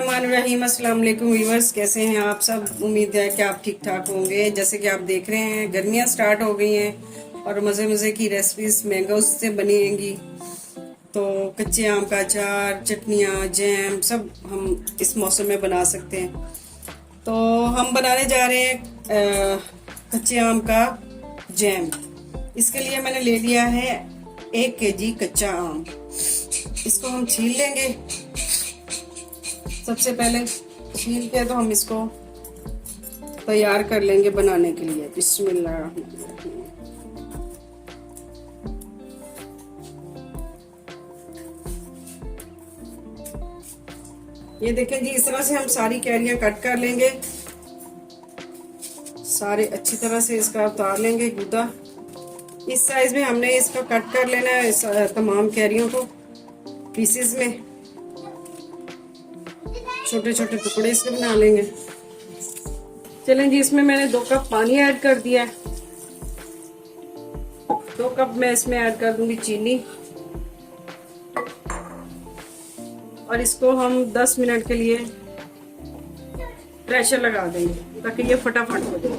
बिस्मिल्लाहिर्रहमानिर्रहीम। अस्सलाम वालेकुम व्यूअर्स, कैसे हैं आप सब। उम्मीद है कि आप ठीक ठाक होंगे। जैसे कि आप देख रहे हैं गर्मियां स्टार्ट हो गई हैं और मज़े मज़े की रेसिपीज मैंगोज से बनेंगी। तो कच्चे आम का अचार, चटनियाँ, जैम सब हम इस मौसम में बना सकते हैं। तो हम बनाने जा रहे हैं कच्चे आम का जैम। इसके लिए मैंने ले लिया है 1 केजी कच्चा आम। इसको हम छील लेंगे। सबसे पहले छील के तो हम इसको तैयार कर लेंगे बनाने के लिए। बिस्मिल्लाहिर्रहमानिर्रहीम। ये देखें जी, इस तरह से हम सारी कैरियां कट कर लेंगे। सारे अच्छी तरह से इसका उतार लेंगे गुदा। इस साइज में हमने इसका कट कर लेना है तमाम कैरियों को पीसेस में। छोटे छोटे टुकड़े इसके बना लेंगे। चलें जी, इसमें मैंने 2 कप पानी ऐड कर दिया है। 2 कप मैं इसमें ऐड कर दूंगी चीनी और इसको हम 10 मिनट के लिए प्रेशर लगा देंगे ताकि ये फटाफट हो जाए।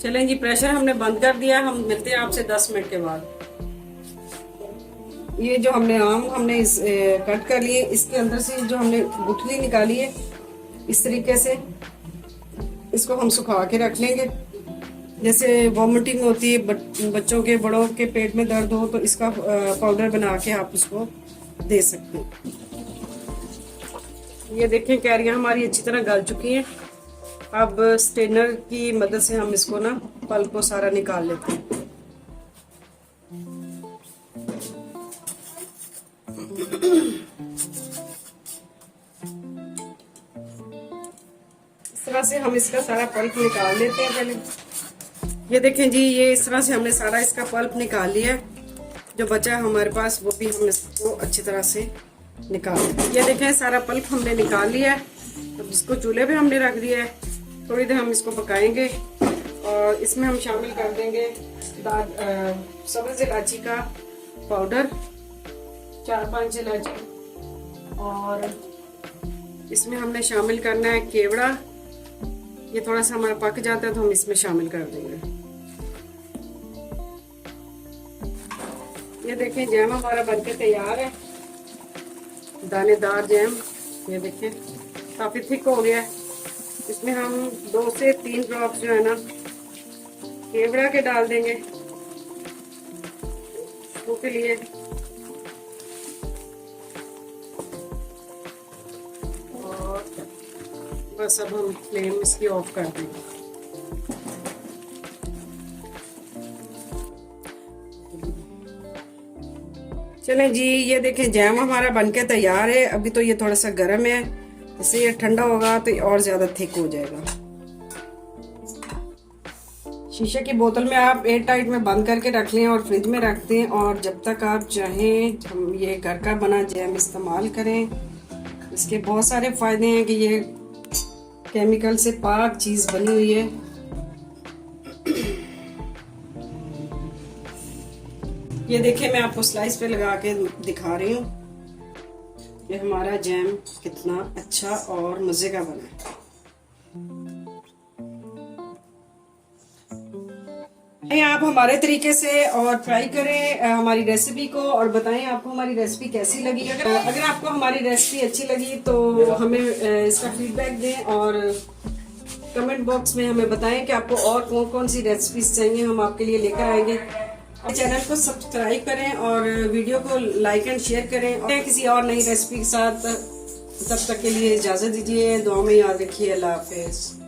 चलें जी, प्रेशर हमने बंद कर दिया। हम मिलते हैं आपसे 10 मिनट के बाद। ये जो हमने आम इस कट कर लिए, इसके अंदर से जो हमने गुठली निकाली है, इस तरीके से इसको हम सुखा के रख लेंगे। जैसे वॉमिटिंग होती है बच्चों के, बड़ों के पेट में दर्द हो तो इसका पाउडर बना के आप उसको दे सकते हैं। ये देखें कैरियां हमारी अच्छी तरह गल चुकी हैं। अब स्ट्रेनर की मदद से हम इसको ना पल्प को सारा निकाल लेते हैं। इस तरह से हम इसका सारा पल्प निकाल लेते हैं पहले। ये देखें जी, ये इस तरह से हमने सारा इसका पल्प निकाल लिया। जो बचा है हमारे पास वो भी हम इसको अच्छी तरह से निकाल लेते। ये देखें सारा पल्प हमने निकाल लिया है। अब इसको चूल्हे पे हमने रख दिया है। थोड़ी देर हम इसको पकाएंगे और इसमें हम शामिल कर देंगे सब्ज़ इलायची का पाउडर, 4-5 इलायची, और इसमें हमने शामिल करना है केवड़ा। ये थोड़ा सा हमारा पक जाता है तो हम इसमें शामिल कर देंगे। ये देखें जैम हमारा बनके तैयार है, दानेदार जैम। ये देखें काफी थिक हो गया है। इसमें हम 2 से 3 ड्रॉप जो है ना केवड़ा के डाल देंगे उसके लिए। और बस अब हम फ्लेम इसकी ऑफ कर देंगे। चलें जी, ये देखें जैम हमारा बनके तैयार है। अभी तो ये थोड़ा सा गर्म है, इससे ये ठंडा होगा तो और ज्यादा थिक हो जाएगा। शीशे की बोतल में आप एयर टाइट में बंद करके रख लें और फ्रिज में रख दें, और जब तक आप चाहें हम ये घर का बना जैम इस्तेमाल करें। इसके बहुत सारे फायदे हैं कि ये केमिकल से पाक चीज बनी हुई है। ये देखिए, मैं आपको स्लाइस पे लगा के दिखा रही हूँ कि हमारा जैम कितना अच्छा और मजे का बना है। आप हमारे तरीके से और ट्राई करें हमारी रेसिपी को और बताएं आपको हमारी रेसिपी कैसी लगी। अगर आपको हमारी रेसिपी अच्छी लगी तो हमें इसका फीडबैक दें और कमेंट बॉक्स में हमें बताएं कि आपको और कौन कौन सी रेसिपीज चाहिए, हम आपके लिए लेकर आएंगे। चैनल को सब्सक्राइब करें और वीडियो को लाइक एंड शेयर करें। और किसी और नई रेसिपी के साथ, तब तक के लिए इजाजत दीजिए। दुआ में याद रखिए। अल्लाह हाफिज।